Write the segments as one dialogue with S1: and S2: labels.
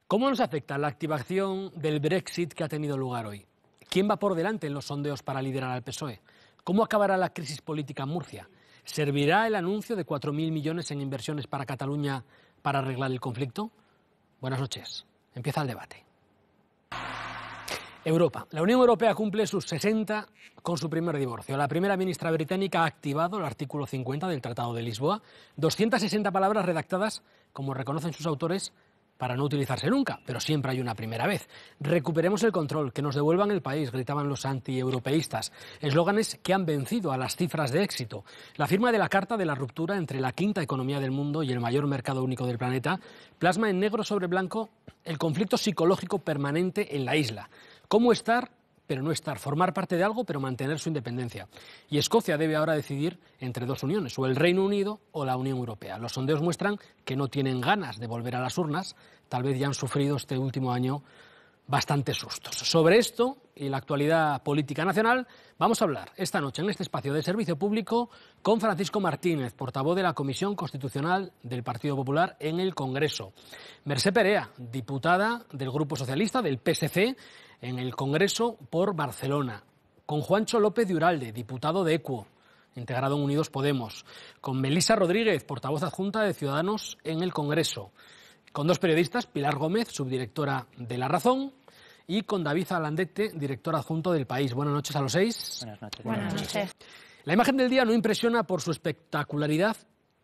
S1: ¿Cómo nos afecta la activación del Brexit que ha tenido lugar hoy? ¿Quién va por delante en los sondeos para liderar al PSOE? ¿Cómo acabará la crisis política en Murcia? ¿Servirá el anuncio de 4.000 millones en inversiones para Cataluña para arreglar el conflicto? Buenas noches. Empieza el debate. Europa. La Unión Europea cumple sus 60 con su primer divorcio. La primera ministra británica ha activado el artículo 50 del Tratado de Lisboa. 260 palabras redactadas, como reconocen sus autores, para no utilizarse nunca, pero siempre hay una primera vez. Recuperemos el control, que nos devuelvan el país, gritaban los antieuropeístas. Eslóganes que han vencido a las cifras de éxito. La firma de la Carta de la Ruptura entre la quinta economía del mundo y el mayor mercado único del planeta plasma en negro sobre blanco el conflicto psicológico permanente en la isla. Cómo estar, pero no estar, formar parte de algo, pero mantener su independencia. Y Escocia debe ahora decidir entre dos uniones, o el Reino Unido o la Unión Europea. Los sondeos muestran que no tienen ganas de volver a las urnas, tal vez ya han sufrido este último año bastantes sustos. Sobre esto y la actualidad política nacional vamos a hablar esta noche en este espacio de servicio público con Francisco Martínez, portavoz de la Comisión Constitucional del Partido Popular en el Congreso. Mercè Perea, diputada del Grupo Socialista, del PSC, en el Congreso por Barcelona. Con Juancho López de Uralde, diputado de ECUO, integrado en Unidos Podemos. Con Melisa Rodríguez, portavoz adjunta de Ciudadanos en el Congreso. Con dos periodistas, Pilar Gómez, subdirectora de La Razón, y con David Alandete, director adjunto del País. Buenas noches a los seis.
S2: Buenas noches.
S3: Buenas noches.
S1: La imagen del día no impresiona por su espectacularidad,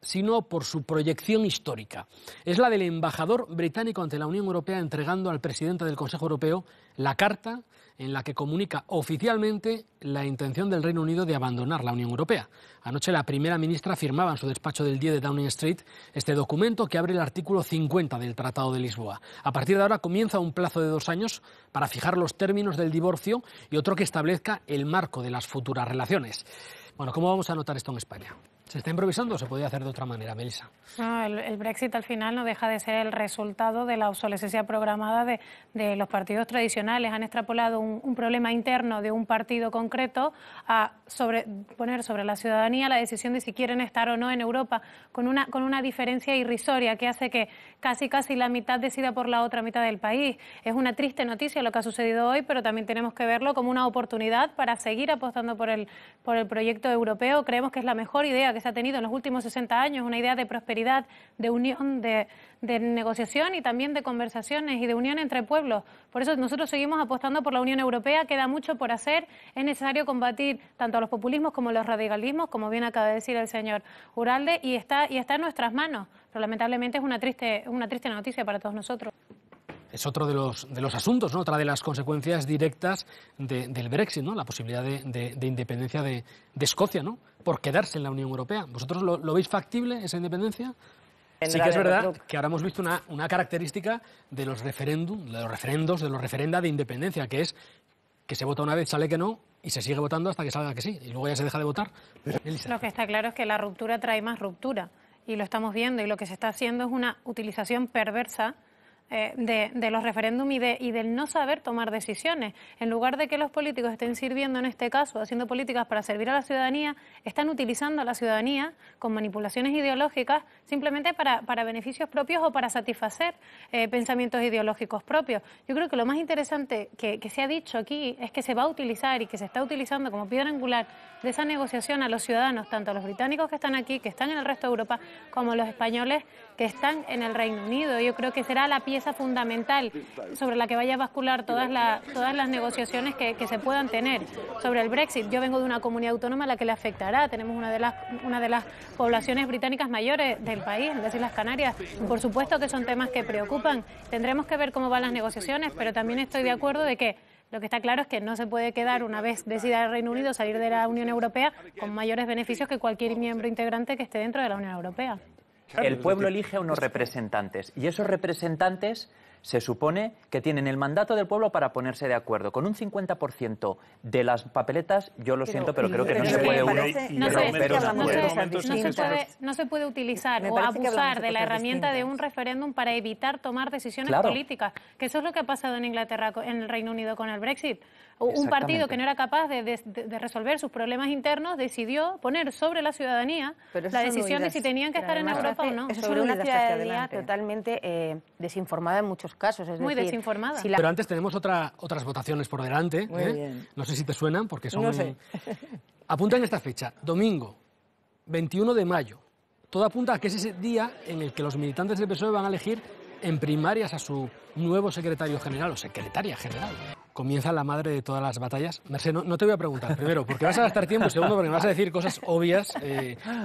S1: sino por su proyección histórica. Es la del embajador británico ante la Unión Europea entregando al presidente del Consejo Europeo la carta en la que comunica oficialmente la intención del Reino Unido de abandonar la Unión Europea. Anoche la primera ministra firmaba en su despacho del 10 de Downing Street este documento que abre el artículo 50 del Tratado de Lisboa. A partir de ahora comienza un plazo de 2 años para fijar los términos del divorcio y otro que establezca el marco de las futuras relaciones. Bueno, ¿cómo vamos a notar esto en España? ¿Se está improvisando o se podría hacer de otra manera, Melisa?
S3: No, el Brexit al final no deja de ser el resultado de la obsolescencia programada de los partidos tradicionales. Han extrapolado un problema interno de un partido concreto a poner sobre la ciudadanía la decisión de si quieren estar o no en Europa, con una diferencia irrisoria que hace que casi la mitad decida por la otra mitad del país. Es una triste noticia lo que ha sucedido hoy, pero también tenemos que verlo como una oportunidad para seguir apostando por el proyecto europeo. Creemos que es la mejor idea que se ha tenido en los últimos 60 años, una idea de prosperidad, de unión, de negociación y también de conversaciones y de unión entre pueblos. Por eso nosotros seguimos apostando por la Unión Europea. Queda mucho por hacer. Es necesario combatir tanto a los populismos como a los radicalismos, como bien acaba de decir el señor Uralde, y está en nuestras manos. Pero lamentablemente es una triste noticia para todos nosotros.
S1: Es otro de los asuntos, ¿no? Otra de las consecuencias directas del Brexit, ¿no? La posibilidad de independencia de Escocia, ¿no? Por quedarse en la Unión Europea. ¿Vosotros lo veis factible, esa independencia? Sí que es verdad que ahora hemos visto una característica de los referendos, de los referenda de independencia, que es que se vota una vez, sale que no, y se sigue votando hasta que salga que sí, y luego ya se deja de votar.
S3: Lo que está claro es que la ruptura trae más ruptura, y lo estamos viendo, y lo que se está haciendo es una utilización perversa de los referéndums y del no saber tomar decisiones. En lugar de que los políticos estén sirviendo, en este caso, haciendo políticas para servir a la ciudadanía, están utilizando a la ciudadanía con manipulaciones ideológicas simplemente para beneficios propios o para satisfacer pensamientos ideológicos propios. Yo creo que lo más interesante que se ha dicho aquí es que se va a utilizar y que se está utilizando como piedra angular de esa negociación a los ciudadanos, tanto a los británicos que están aquí, que están en el resto de Europa, como a los españoles que están en el Reino Unido. Yo creo que será la pieza fundamental sobre la que vaya a bascular todas las negociaciones que se puedan tener sobre el Brexit. Yo vengo de una comunidad autónoma a la que le afectará. Tenemos una de las poblaciones británicas mayores del país, es decir, las Canarias. Por supuesto que son temas que preocupan. Tendremos que ver cómo van las negociaciones, pero también estoy de acuerdo de que lo que está claro es que no se puede quedar, una vez decida el Reino Unido salir de la Unión Europea, con mayores beneficios que cualquier miembro integrante que esté dentro de la Unión Europea.
S2: El pueblo elige a unos representantes y esos representantes se supone que tienen el mandato del pueblo para ponerse de acuerdo. Con un 50% de las papeletas, yo lo siento, pero creo que no se puede
S3: No se puede utilizar o abusar de la herramienta de un referéndum para evitar tomar decisiones políticas, que eso es lo que ha pasado en Inglaterra, en el Reino Unido con el Brexit. Un partido que no era capaz de resolver sus problemas internos decidió poner sobre la ciudadanía la decisión de si tenían que estar en Europa o no.
S4: Sobre una ciudadanía totalmente desinformada en muchos muchos casos. Es
S3: Muy
S4: decir,
S3: desinformada.
S4: si la-
S1: Pero antes tenemos otras votaciones por delante.
S4: Muy bien.
S1: No sé si te suenan, porque son...
S4: No sé.
S1: Apunta en esta fecha, domingo, 21 de mayo. Todo apunta a que es ese día en el que los militantes del PSOE van a elegir en primarias a su nuevo secretario general o secretaria general. Comienza la madre de todas las batallas. Mercè, no te voy a preguntar, primero, porque vas a gastar tiempo, y segundo, porque me vas a decir cosas obvias,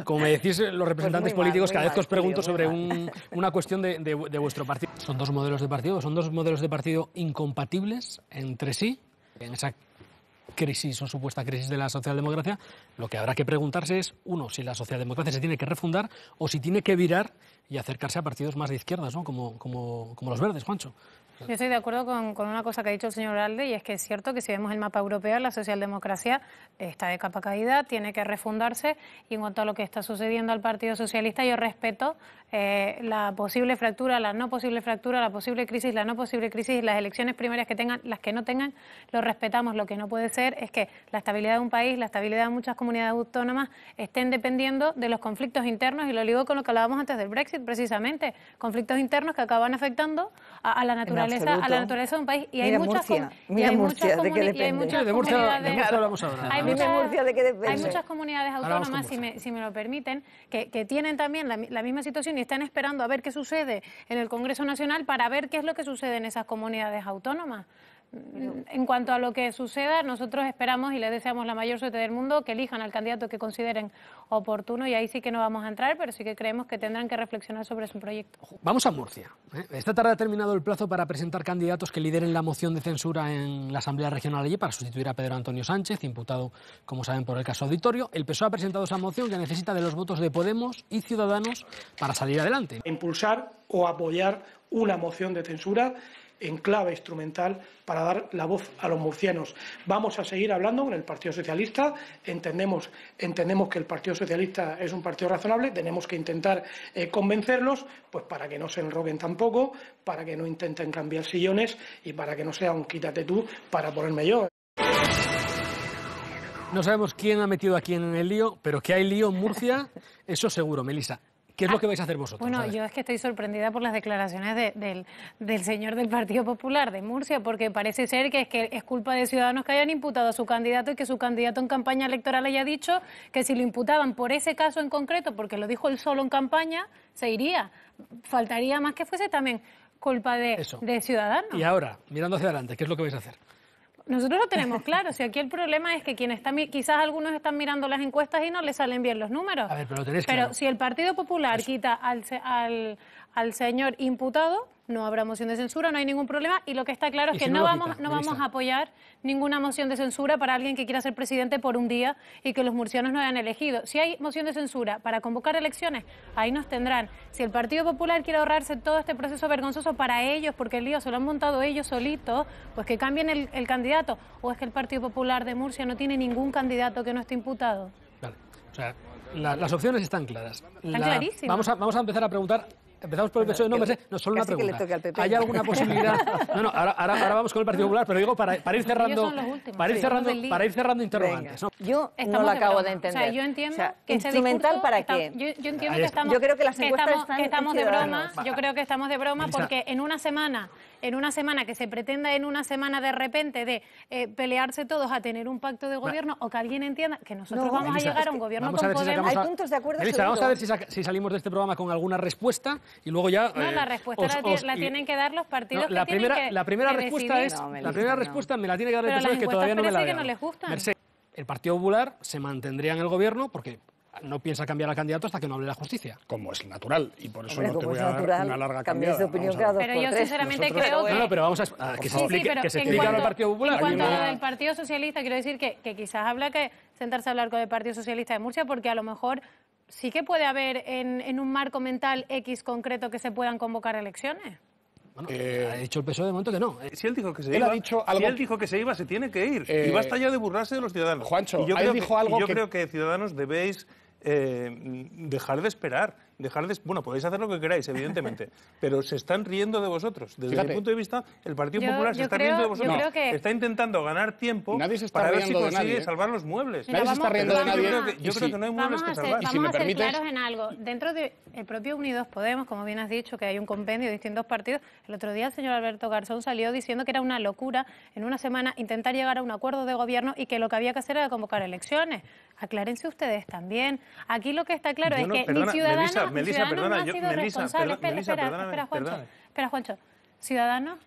S1: como me decís los representantes
S4: Pues muy mal,
S1: políticos
S4: muy
S1: cada vez que os
S4: mal,
S1: pregunto
S4: Julio,
S1: sobre
S4: muy
S1: una cuestión de vuestro partido. ¿Son dos modelos de partido? ¿Son dos modelos de partido incompatibles entre sí? En esa crisis o supuesta crisis de la socialdemocracia, lo que habrá que preguntarse es, uno, si la socialdemocracia se tiene que refundar o si tiene que virar y acercarse a partidos más de izquierdas, ¿no? Como los verdes, Juancho.
S3: Yo estoy de acuerdo con una cosa que ha dicho el señor Alde, y es que es cierto que si vemos el mapa europeo, la socialdemocracia está de capa caída, tiene que refundarse, y en cuanto a lo que está sucediendo al Partido Socialista, yo respeto la posible fractura, la no posible fractura, la posible crisis, la no posible crisis, las elecciones primarias que tengan, las que no tengan, lo respetamos. Lo que no puede ser es que la estabilidad de un país, la estabilidad de muchas comunidades autónomas estén dependiendo de los conflictos internos, y lo ligo con lo que hablábamos antes del Brexit, precisamente, conflictos internos que acaban afectando a la naturaleza de un país. Y hay
S4: Mira
S3: muchas
S4: Murcia, mira Murcia, ¿de qué depende?
S1: Sí, de Murcia hablamos ahora.
S3: hay
S4: Dime Murcia, ¿de qué depende?
S3: hay muchas comunidades
S1: Ahora vamos
S3: autónomas,
S1: con
S3: si me lo permiten, que tienen también la misma situación y están esperando a ver qué sucede en el Congreso Nacional para ver qué es lo que sucede en esas comunidades autónomas. En cuanto a lo que suceda, nosotros esperamos y les deseamos la mayor suerte del mundo, que elijan al candidato que consideren oportuno, y ahí sí que no vamos a entrar, pero sí que creemos que tendrán que reflexionar sobre su proyecto.
S1: Vamos a Murcia. Esta tarde ha terminado el plazo para presentar candidatos que lideren la moción de censura en la Asamblea Regional allí para sustituir a Pedro Antonio Sánchez, imputado, como saben, por el caso Auditorio. El PSOE ha presentado esa moción que necesita de los votos de Podemos y Ciudadanos para salir adelante.
S5: Impulsar o apoyar una moción de censura en clave instrumental para dar la voz a los murcianos. Vamos a seguir hablando con el Partido Socialista, entendemos que el Partido Socialista es un partido razonable, tenemos que intentar convencerlos, pues para que no se enroguen tampoco, para que no intenten cambiar sillones y para que no sea un quítate tú para ponerme yo.
S1: No sabemos quién ha metido a quién en el lío, pero que hay lío en Murcia, eso seguro, Melissa. ¿Qué es lo que vais a hacer vosotros?
S3: Bueno, yo es que estoy sorprendida por las declaraciones del señor del Partido Popular de Murcia, porque parece ser que es culpa de Ciudadanos que hayan imputado a su candidato y que su candidato en campaña electoral haya dicho que si lo imputaban por ese caso en concreto, porque lo dijo él solo en campaña, se iría. Faltaría más que fuese también culpa de Ciudadanos.
S1: Y ahora, mirando hacia adelante, ¿qué es lo que vais a hacer?
S3: Nosotros lo tenemos claro. Si aquí el problema es que quizás algunos están mirando las encuestas y no les salen bien los números.
S1: A ver, pero lo tenéis
S3: Pero
S1: claro.
S3: si el Partido Popular quita al señor imputado, no habrá moción de censura, no hay ningún problema, y lo que está claro es que no vamos a apoyar ninguna moción de censura para alguien que quiera ser presidente por un día y que los murcianos no hayan elegido. Si hay moción de censura para convocar elecciones, ahí nos tendrán. Si el Partido Popular quiere ahorrarse todo este proceso vergonzoso para ellos, porque el lío se lo han montado ellos solitos, pues que cambien el candidato. ¿O es que el Partido Popular de Murcia no tiene ningún candidato que no esté imputado?
S1: Vale. O sea, las opciones están claras.
S3: Están clarísimas.
S1: Vamos a empezar a preguntar. Empezamos por el PSOE. No, Mercè, no, solo una
S4: casi que le
S1: pregunta.
S4: toque al PP.
S1: ¿Hay alguna posibilidad? No, ahora vamos con el Partido Popular, pero digo para ir cerrando,
S3: son los últimos,
S1: para ir cerrando interrogantes.
S4: Venga.
S1: ¿no?
S4: Yo
S3: Estamos
S4: no lo
S3: de
S4: acabo
S3: broma.
S4: de entender.
S3: O sea, yo entiendo que ese
S4: ¿instrumental
S3: discurso
S4: para
S3: está-
S4: qué?
S3: Yo entiendo
S1: Ahí
S3: que
S1: está.
S3: estamos...
S4: Yo creo que las encuestas están en
S3: estamos de
S4: Ciudadanos.
S3: broma. Yo creo que estamos de broma
S1: Melissa.
S3: porque en una semana que se pretenda de repente de pelearse todos a tener un pacto de gobierno, o que alguien entienda que nosotros
S4: No,
S3: vamos
S1: Melissa,
S3: a llegar
S1: es
S3: a un
S1: que
S3: gobierno
S1: vamos a
S3: con
S1: ver si
S3: Podemos...
S1: sacamos
S4: Hay puntos de acuerdo
S1: Melissa, vamos a ver
S4: seguro.
S1: si salimos de este programa con alguna respuesta y luego ya...
S3: No, la respuesta la tienen que dar los partidos
S1: la
S3: que tienen
S1: primera,
S3: que
S1: la primera
S3: que
S1: respuesta
S3: decidir.
S1: es
S4: No, Melissa,
S1: la primera
S4: no.
S1: respuesta me la tiene que dar el
S3: Pero
S1: PSOE,
S3: las
S1: que todavía no me la ha
S3: encuestas parece que
S1: dado.
S3: no les gustan.
S1: Mercè, el Partido Popular se mantendría en el gobierno porque no piensa cambiar al candidato hasta que no hable la justicia.
S6: Como es natural, y por eso
S4: Hombre,
S6: no te
S4: como
S6: voy
S4: es
S6: a dar
S4: natural,
S6: una larga
S4: cambias
S6: cambiada.
S4: de opinión
S6: Vamos a
S4: cada
S6: ver.
S4: dos
S3: Pero yo
S4: por tres.
S3: sinceramente
S6: Nosotros-
S3: creo que...
S1: No, pero vamos a que se explique,
S3: pero
S1: que se
S3: en
S1: explique
S3: cuanto-
S1: al Partido Popular.
S3: En cuanto
S6: Hay
S3: a
S6: una-
S3: lo del Partido Socialista, quiero decir que quizás habla que sentarse a hablar con el Partido Socialista de Murcia, porque a lo mejor sí que puede haber en un marco mental X concreto que se puedan convocar elecciones.
S1: Bueno, ha dicho el PSOE de momento que no.
S7: Si él dijo que se
S6: Él
S7: iba,
S6: ha dicho algo-
S7: si él dijo que se iba, se tiene que ir. Y basta ya de burlarse de los ciudadanos.
S6: Juancho,
S7: y yo
S6: él
S7: creo
S6: dijo
S7: que,
S6: algo
S7: y yo
S6: que-
S7: creo que Ciudadanos debéis
S6: dejar de esperar, bueno, podéis hacer lo que queráis, evidentemente, pero se están riendo de vosotros. Desde mi punto de vista, el Partido Popular se está riendo de vosotros. Está intentando ganar tiempo para ver si consigue salvar los muebles.
S7: Nadie se está riendo de nadie.
S6: Yo creo que no hay muebles que salvar.
S3: Vamos a ser claros en algo. Dentro del propio Unidos Podemos, como bien has dicho, que hay un compendio de distintos partidos, el otro día el señor Alberto Garzón salió diciendo que era una locura en una semana intentar llegar a un acuerdo de gobierno y que lo que había que hacer era convocar elecciones. Aclárense ustedes también. Aquí lo que está claro es que ni Ciudadanos no han sido responsables. Espera, Juancho. Ciudadanos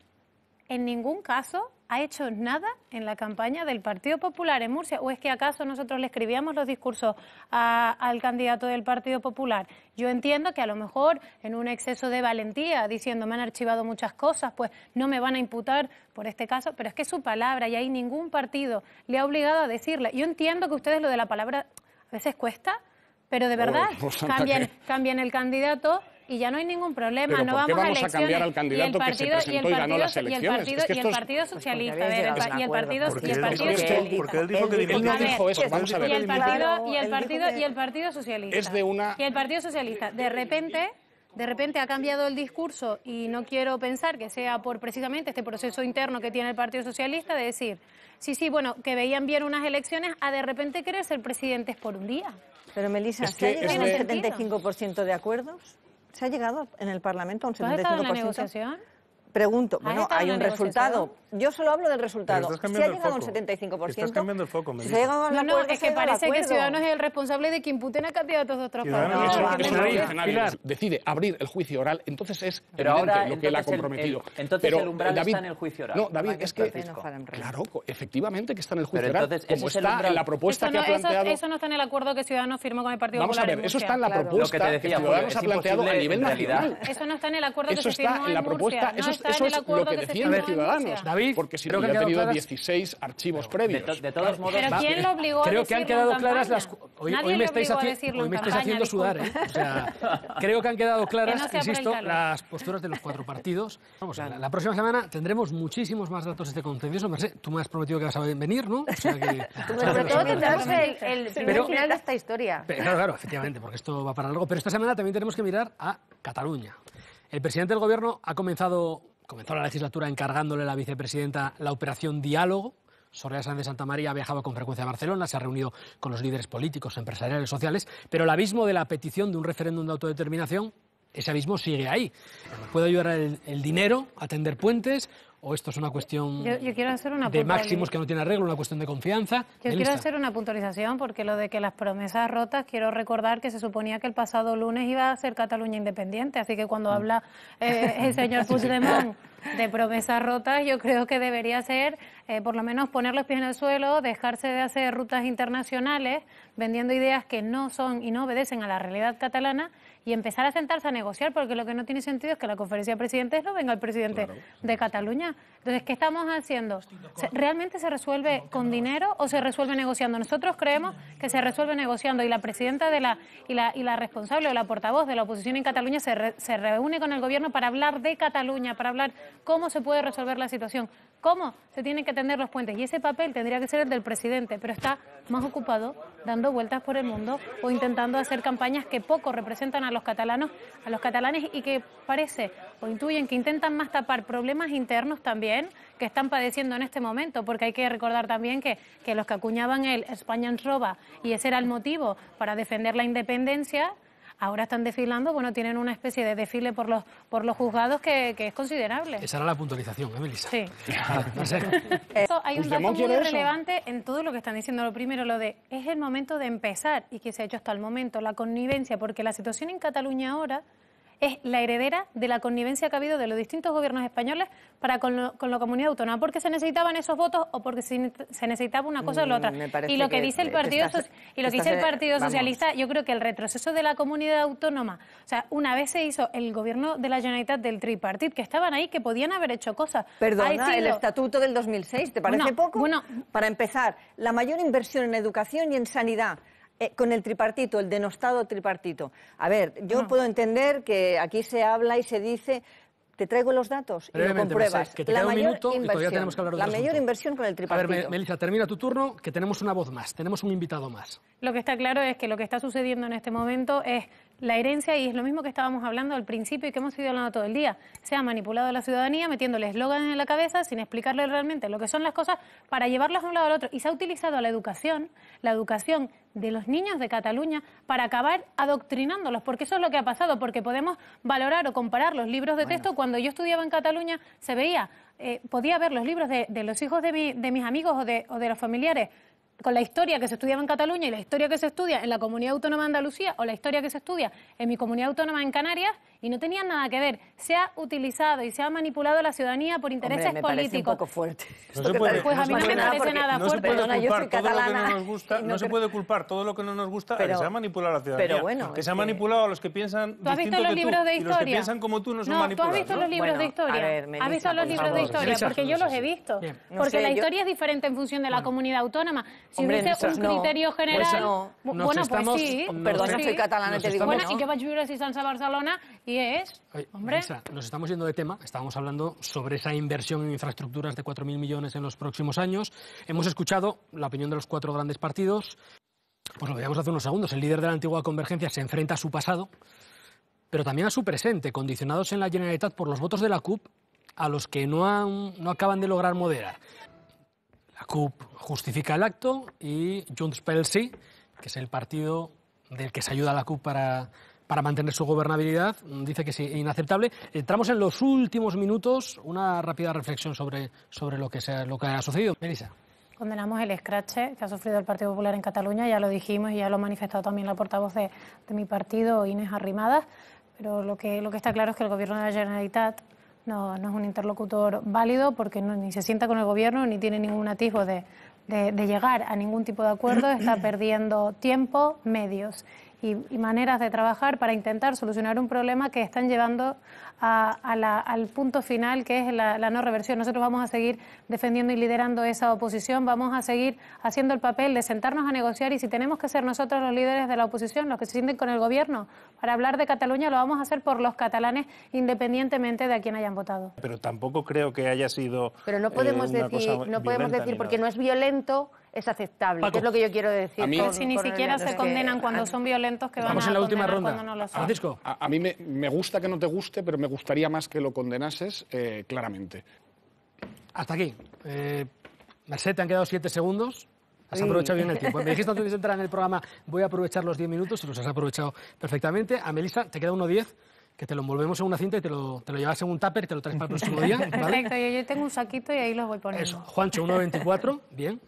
S3: en ningún caso ha hecho nada en la campaña del Partido Popular en Murcia. ¿O es que acaso nosotros le escribíamos los discursos al candidato del Partido Popular? Yo entiendo que a lo mejor en un exceso de valentía, diciendo me han archivado muchas cosas, pues no me van a imputar por este caso, pero es que es su palabra y ahí ningún partido le ha obligado a decirle. Yo entiendo que ustedes lo de la palabra a veces cuesta, pero de verdad cambien el candidato y ya no hay ningún problema.
S7: ¿Pero
S3: no
S7: por qué
S3: vamos
S7: vamos a cambiar al candidato que se presentó y ganó las elecciones?
S3: Y el Partido Socialista,
S6: porque él dijo que
S7: él no dijo eso, vamos a ver.
S3: Y el Partido Socialista.
S7: Es de una...
S3: Y el Partido Socialista, de repente ha cambiado el discurso y no quiero pensar que sea por precisamente este proceso interno que tiene el Partido Socialista de decir, sí, bueno, que veían bien unas elecciones a de repente querer ser presidentes por un día.
S4: Pero Melissa, ¿se ha llegado a un 75% de acuerdos? ¿Se ha llegado en el Parlamento a un 75%?
S3: ¿Tú has estado en la negociación?
S4: Pregunto, bueno, hay un resultado. Yo solo hablo del resultado. ¿Se ha llegado a un 75%?
S6: Estás cambiando el foco,
S4: ¿Se ha llegado a un acuerdo?
S3: No, es que parece que Ciudadanos es el responsable de que imputen a candidatos de otros partidos.
S7: Decide abrir el juicio oral, entonces es
S2: pero
S7: evidente
S2: ahora,
S7: lo que él ha comprometido.
S2: Entonces el umbral está en el juicio oral.
S7: No, David, es que... Claro, efectivamente que está en el juicio oral, como está en la propuesta que ha planteado...
S3: Eso no está en el acuerdo que Ciudadanos firmó con el Partido
S7: Popular. Vamos a ver, eso está en la propuesta que Ciudadanos ha planteado a nivel nacional.
S3: Eso no está en el acuerdo que se firmó
S7: en la propuesta, eso es lo que defiende Ciudadanos.
S1: David,
S7: porque si no ha tenido 16 archivos previos.
S2: De todos modos,
S3: ¿pero quién lo obligó a
S1: creo que han quedado claras las... Hoy me estáis haciendo sudar, ¿eh? O sea, creo que han quedado claras, insisto, las posturas de los cuatro partidos. Vamos, la próxima semana tendremos muchísimos más datos de este contencioso. Mercé, tú me has prometido que vas a venir, ¿no? O sea que...
S4: Sobre todo tendremos el final de esta historia.
S1: Claro, efectivamente, porque esto va para largo. Pero esta semana también tenemos que mirar a Cataluña. El presidente del Gobierno comenzó la legislatura encargándole a la vicepresidenta la operación Diálogo. Soraya Sáenz de Santamaría ha viajado con frecuencia a Barcelona, se ha reunido con los líderes políticos, empresariales, sociales, pero el abismo de la petición de un referéndum de autodeterminación, ese abismo sigue ahí. ¿Puede ayudar el dinero a tender puentes? ¿O esto es una cuestión
S3: yo quiero hacer una
S1: de máximos que no tiene arreglo, una cuestión de confianza?
S3: Yo quiero hacer una puntualización, porque lo de que las promesas rotas, quiero recordar que se suponía que el pasado lunes iba a ser Cataluña independiente, así que cuando habla el señor Puigdemont de promesas rotas, yo creo que debería ser, por lo menos, poner los pies en el suelo, dejarse de hacer rutas internacionales, vendiendo ideas que no son y no obedecen a la realidad catalana, y empezar a sentarse a negociar, porque lo que no tiene sentido es que la conferencia de presidentes no venga el presidente de Cataluña. Entonces, ¿qué estamos haciendo? ¿Realmente se resuelve con dinero o se resuelve negociando? Nosotros creemos que se resuelve negociando, y la presidenta y la responsable o la portavoz de la oposición en Cataluña se reúne con el gobierno para hablar de Cataluña, para hablar cómo se puede resolver la situación, cómo se tienen que tender los puentes. Y ese papel tendría que ser el del presidente, pero está más ocupado dando vueltas por el mundo o intentando hacer campañas que poco representan a los catalanes y que parece o intuyen que intentan más tapar problemas internos también que están padeciendo en este momento, porque hay que recordar también que los que acuñaban el España ens roba, y ese era el motivo para defender la independencia, ahora están desfilando, tienen una especie de desfile por los juzgados que es considerable.
S1: Esa era la puntualización, Melissa.
S3: Sí. Hay un dato muy relevante en todo lo que están diciendo. Lo primero, lo de es el momento de empezar, y que se ha hecho hasta el momento, la connivencia, porque la situación en Cataluña ahora es la heredera de la connivencia que ha habido de los distintos gobiernos españoles para con la comunidad autónoma, porque se necesitaban esos votos o porque se necesitaba una cosa o la otra. Y lo que dice el Partido Socialista, yo creo que el retroceso de la comunidad autónoma, o sea, una vez se hizo el gobierno de la Generalitat del tripartit, que estaban ahí, que podían haber hecho cosas.
S4: Perdona, el Estatuto del 2006, ¿te parece poco? Para empezar, la mayor inversión en educación y en sanidad, con el tripartito, el denostado tripartito. A ver, yo puedo entender que aquí se habla y se dice Te traigo los datos y lo compruebas.
S1: Que te queda un minuto y todavía tenemos que hablar de
S4: la mayor inversión con el tripartito.
S1: A ver, Melissa, termina tu turno, que tenemos una voz más, tenemos un invitado más.
S3: Lo que está claro es que lo que está sucediendo en este momento es la herencia, y es lo mismo que estábamos hablando al principio y que hemos ido hablando todo el día. Se ha manipulado a la ciudadanía metiéndole eslóganes en la cabeza sin explicarle realmente lo que son las cosas para llevarlas de un lado al otro. Y se ha utilizado la educación de los niños de Cataluña para acabar adoctrinándolos, porque eso es lo que ha pasado, porque podemos valorar o comparar los libros de texto. Cuando yo estudiaba en Cataluña se veía, podía ver los libros de los hijos de mis amigos o de los familiares con la historia que se estudiaba en Cataluña y la historia que se estudia en la Comunidad Autónoma de Andalucía o la historia que se estudia en mi Comunidad Autónoma en Canarias, y no tenían nada que ver. Se ha utilizado y se ha manipulado a la ciudadanía por intereses políticos.
S4: Parece un poco fuerte.
S3: Pues a mí no me parece nada fuerte.
S4: Yo soy catalana.
S6: No se puede culpar todo lo que no nos gusta a que se ha manipulado a la ciudadanía.
S4: Pero bueno,
S6: que se ha manipulado a los que piensan distinto que tú.
S3: ¿Tú has visto los libros de historia?
S6: Y los que piensan como tú no son manipulados.
S3: ¿Tú has visto los libros de historia? ¿Has visto los libros de historia? Porque yo los he visto. Porque la historia es diferente en función de la comunidad autónoma. Si hubiese un criterio general... Bueno, pues sí.
S4: Perdona, soy catalana, te digo.
S3: Bueno, y yo vaig viure a Sitges a Barcelona y es... Hombre.
S1: Lisa, nos estamos yendo de tema. Estábamos hablando sobre esa inversión en infraestructuras de 4.000 millones en los próximos años. Hemos escuchado la opinión de los 4 grandes partidos. Pues lo veíamos hace unos segundos. El líder de la antigua Convergencia se enfrenta a su pasado, pero también a su presente, condicionados en la Generalitat por los votos de la CUP, a los que no acaban de lograr moderar. La CUP justifica el acto y Junts pel Sí, que es el partido del que se ayuda a la CUP para mantener su gobernabilidad, dice que es inaceptable. Entramos en los últimos minutos. Una rápida reflexión sobre lo que ha sucedido. Melissa.
S3: Condenamos el escrache que ha sufrido el Partido Popular en Cataluña, ya lo dijimos y ya lo ha manifestado también la portavoz de mi partido, Inés Arrimadas, pero lo que está claro es que el Gobierno de la Generalitat no es un interlocutor válido, porque ni se sienta con el Gobierno ni tiene ningún atisbo de llegar a ningún tipo de acuerdo. Está perdiendo tiempo, medios y maneras de trabajar para intentar solucionar un problema que están llevando al punto final, que es la no reversión. Nosotros vamos a seguir defendiendo y liderando esa oposición, vamos a seguir haciendo el papel de sentarnos a negociar, y si tenemos que ser nosotros los líderes de la oposición, los que se sienten con el Gobierno para hablar de Cataluña, lo vamos a hacer por los catalanes, independientemente de a quién hayan votado.
S6: Pero tampoco creo que haya sido
S8: Pero no podemos decir porque no es violento, es aceptable,
S1: Paco,
S8: que es lo que yo quiero decir.
S3: Si ni siquiera se condenan cuando son violentos, que van a
S1: en la última ronda.
S3: Cuando no lo son.
S1: Francisco.
S7: A mí me gusta que no te guste, pero me gustaría más que lo condenases claramente.
S1: Hasta aquí. Merced, te han quedado 7 segundos. Has aprovechado bien el tiempo. Me dijiste antes de entrar en el programa, voy a aprovechar los 10 minutos, y los has aprovechado perfectamente. A Melissa te queda 1:10, que te lo envolvemos en una cinta y te lo llevas en un tupper y te lo traes para el próximo día. ¿Vale?
S3: Perfecto, yo tengo un saquito y ahí los voy poniendo.
S1: Eso, Juancho, 1:24, bien.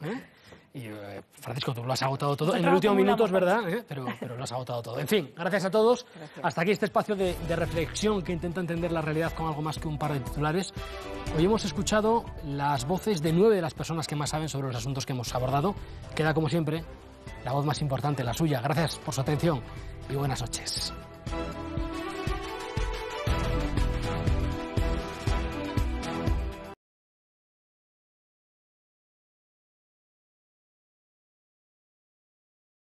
S1: Y Francisco, tú lo has agotado todo. En el último minuto, es verdad, pero lo has agotado todo. En fin, gracias a todos. Gracias. Hasta aquí este espacio de reflexión que intenta entender la realidad con algo más que un par de titulares. Hoy hemos escuchado las voces de 9 de las personas que más saben sobre los asuntos que hemos abordado. Queda, como siempre, la voz más importante, la suya. Gracias por su atención y buenas noches.